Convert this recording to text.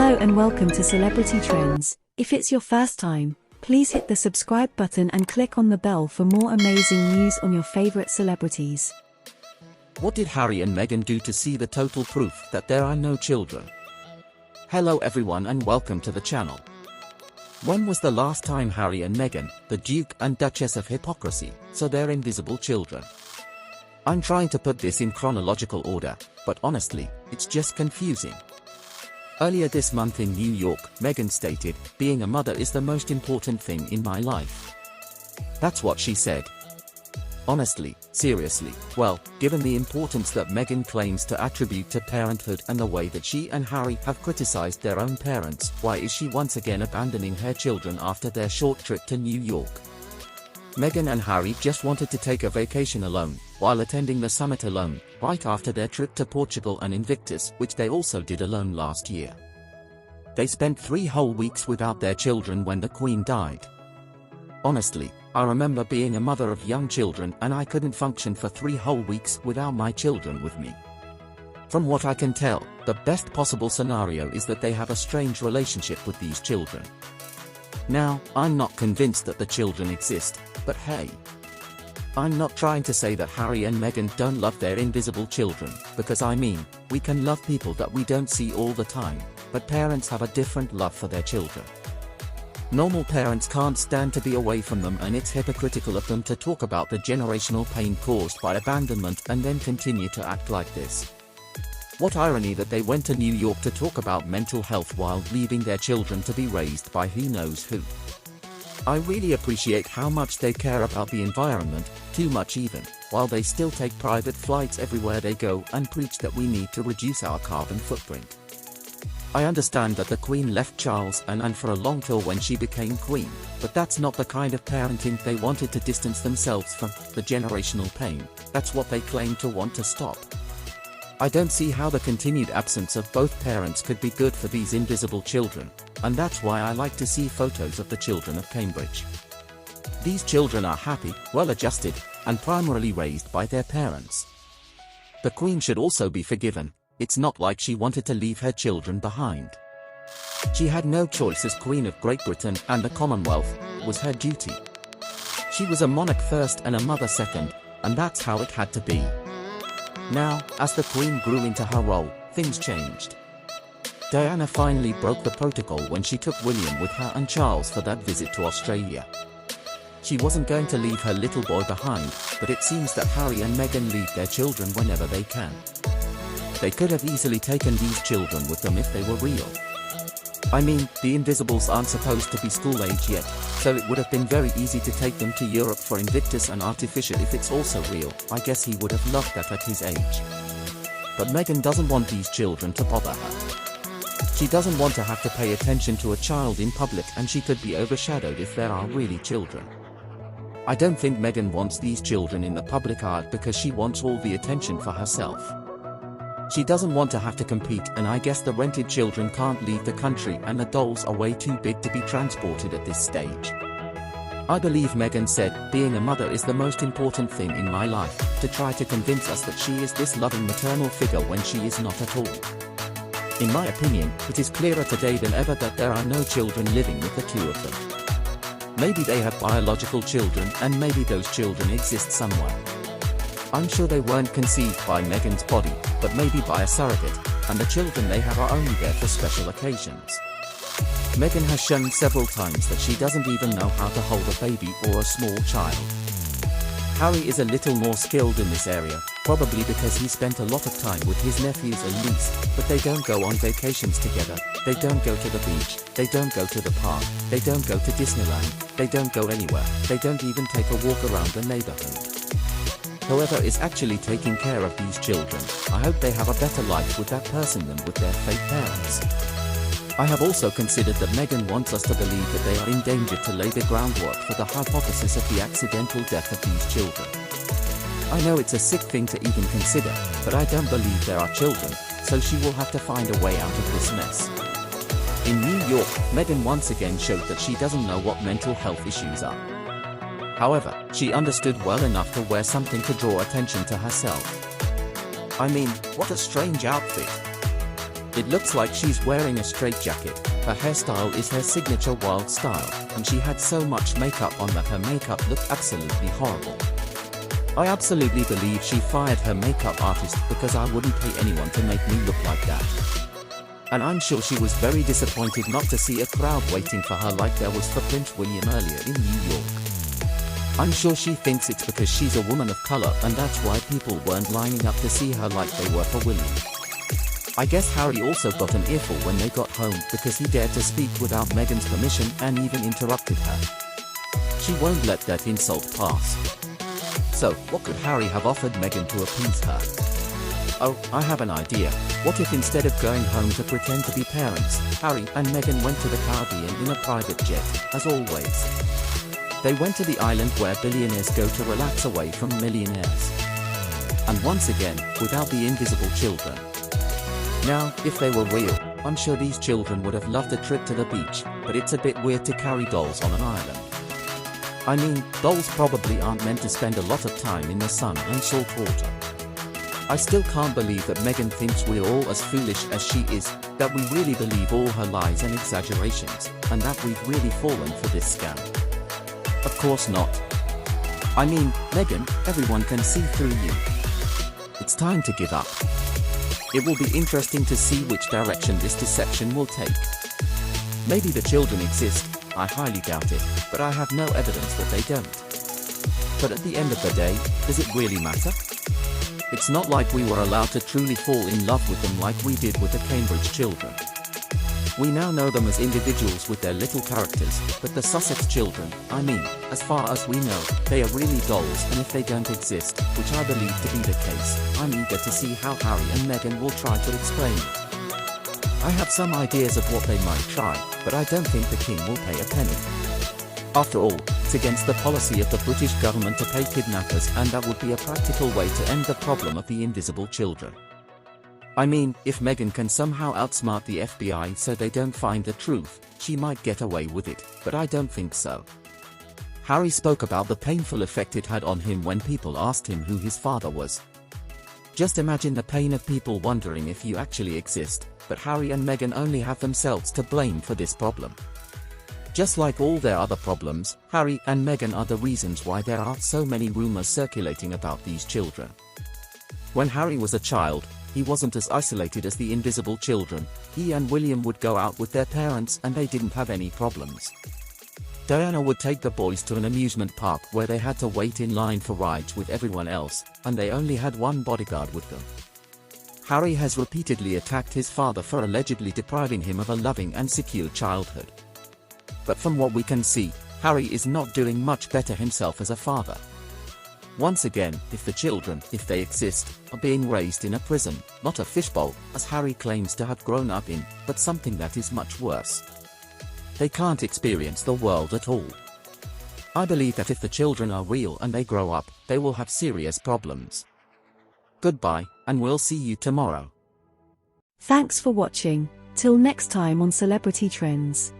Hello and welcome to Celebrity Trends. If it's your first time, please hit the subscribe button and click on the bell for more amazing news on your favorite celebrities. What did Harry and Meghan do to see the total proof that there are no children? Hello everyone and welcome to the channel. When was the last time Harry and Meghan, the Duke and Duchess of Hypocrisy, saw their invisible children? I'm trying to put this in chronological order, but honestly, it's just confusing. Earlier this month in New York, Meghan stated, "Being a mother is the most important thing in my life." That's what she said. Honestly, seriously, well, given the importance that Meghan claims to attribute to parenthood and the way that she and Harry have criticized their own parents, why is she once again abandoning her children after their short trip to New York? Meghan and Harry just wanted to take a vacation alone, while attending the summit alone, right after their trip to Portugal and Invictus, which they also did alone last year. They spent 3 whole weeks without their children when the Queen died. Honestly, I remember being a mother of young children and I couldn't function for 3 whole weeks without my children with me. From what I can tell, the best possible scenario is that they have a strange relationship with these children. Now, I'm not convinced that the children exist, but hey. I'm not trying to say that Harry and Meghan don't love their invisible children, because I mean, we can love people that we don't see all the time, but parents have a different love for their children. Normal parents can't stand to be away from them, and it's hypocritical of them to talk about the generational pain caused by abandonment and then continue to act like this. What irony that they went to New York to talk about mental health while leaving their children to be raised by who knows who. I really appreciate how much they care about the environment, too much even, while they still take private flights everywhere they go and preach that we need to reduce our carbon footprint. I understand that the Queen left Charles and Anne for a long tour when she became Queen, but that's not the kind of parenting they wanted to distance themselves from, the generational pain. That's what they claim to want to stop. I don't see how the continued absence of both parents could be good for these invisible children, and that's why I like to see photos of the children of Cambridge. These children are happy, well-adjusted, and primarily raised by their parents. The Queen should also be forgiven. It's not like she wanted to leave her children behind. She had no choice as Queen of Great Britain, and the Commonwealth was her duty. She was a monarch first and a mother second, and that's how it had to be. Now, as the Queen grew into her role, things changed. Diana finally broke the protocol when she took William with her and Charles for that visit to Australia. She wasn't going to leave her little boy behind, but it seems that Harry and Meghan leave their children whenever they can. They could have easily taken these children with them if they were real. I mean, the Invisibles aren't supposed to be school age yet, so it would have been very easy to take them to Europe for Invictus and Artificial if it's also real. I guess he would have loved that at his age. But Meghan doesn't want these children to bother her. She doesn't want to have to pay attention to a child in public, and she could be overshadowed if there are really children. I don't think Meghan wants these children in the public eye because she wants all the attention for herself. She doesn't want to have to compete, and I guess the rented children can't leave the country and the dolls are way too big to be transported at this stage. I believe Meghan said, "Being a mother is the most important thing in my life," to try to convince us that she is this loving maternal figure when she is not at all. In my opinion, it is clearer today than ever that there are no children living with the two of them. Maybe they have biological children, and maybe those children exist somewhere. I'm sure they weren't conceived by Meghan's body, but maybe by a surrogate, and the children they have are only there for special occasions. Meghan has shown several times that she doesn't even know how to hold a baby or a small child. Harry is a little more skilled in this area, probably because he spent a lot of time with his nephews and niece, but they don't go on vacations together, they don't go to the beach, they don't go to the park, they don't go to Disneyland, they don't go anywhere, they don't even take a walk around the neighborhood. Whoever is actually taking care of these children, I hope they have a better life with that person than with their fake parents. I have also considered that Meghan wants us to believe that they are in danger to lay the groundwork for the hypothesis of the accidental death of these children. I know it's a sick thing to even consider, but I don't believe there are children, so she will have to find a way out of this mess. In New York, Meghan once again showed that she doesn't know what mental health issues are. However, she understood well enough to wear something to draw attention to herself. I mean, what a strange outfit. It looks like she's wearing a straitjacket, her hairstyle is her signature wild style, and she had so much makeup on that her makeup looked absolutely horrible. I absolutely believe she fired her makeup artist because I wouldn't pay anyone to make me look like that. And I'm sure she was very disappointed not to see a crowd waiting for her like there was for Prince William earlier in New York. I'm sure she thinks it's because she's a woman of color and that's why people weren't lining up to see her like they were for William. I guess Harry also got an earful when they got home because he dared to speak without Meghan's permission and even interrupted her. She won't let that insult pass. So, what could Harry have offered Meghan to appease her? Oh, I have an idea. What if instead of going home to pretend to be parents, Harry and Meghan went to the Caribbean in a private jet, as always? They went to the island where billionaires go to relax away from millionaires. And once again, without the invisible children. Now, if they were real, I'm sure these children would have loved a trip to the beach, but it's a bit weird to carry dolls on an island. I mean, dolls probably aren't meant to spend a lot of time in the sun and salt water. I still can't believe that Meghan thinks we're all as foolish as she is, that we really believe all her lies and exaggerations, and that we've really fallen for this scam. Of course not. I mean, Meghan, everyone can see through you. It's time to give up. It will be interesting to see which direction this deception will take. Maybe the children exist, I highly doubt it, but I have no evidence that they don't. But at the end of the day, does it really matter? It's not like we were allowed to truly fall in love with them like we did with the Cambridge children. We now know them as individuals with their little characters, but the Sussex children, I mean, as far as we know, they are really dolls, and if they don't exist, which I believe to be the case, I'm eager to see how Harry and Meghan will try to explain it. I have some ideas of what they might try, but I don't think the king will pay a penny. After all, it's against the policy of the British government to pay kidnappers, and that would be a practical way to end the problem of the invisible children. I mean, if Meghan can somehow outsmart the FBI so they don't find the truth, she might get away with it, but I don't think so. Harry spoke about the painful effect it had on him when people asked him who his father was. Just imagine the pain of people wondering if you actually exist, but Harry and Meghan only have themselves to blame for this problem. Just like all their other problems, Harry and Meghan are the reasons why there are so many rumors circulating about these children. When Harry was a child, he wasn't as isolated as the invisible children. He and William would go out with their parents and they didn't have any problems. Diana would take the boys to an amusement park where they had to wait in line for rides with everyone else, and they only had one bodyguard with them. Harry has repeatedly attacked his father for allegedly depriving him of a loving and secure childhood. But from what we can see, Harry is not doing much better himself as a father. Once again, if the children, if they exist, are being raised in a prison, not a fishbowl, as Harry claims to have grown up in, but something that is much worse. They can't experience the world at all. I believe that if the children are real and they grow up, they will have serious problems. Goodbye, and we'll see you tomorrow. Thanks for watching. Till next time on Celebrity Trends.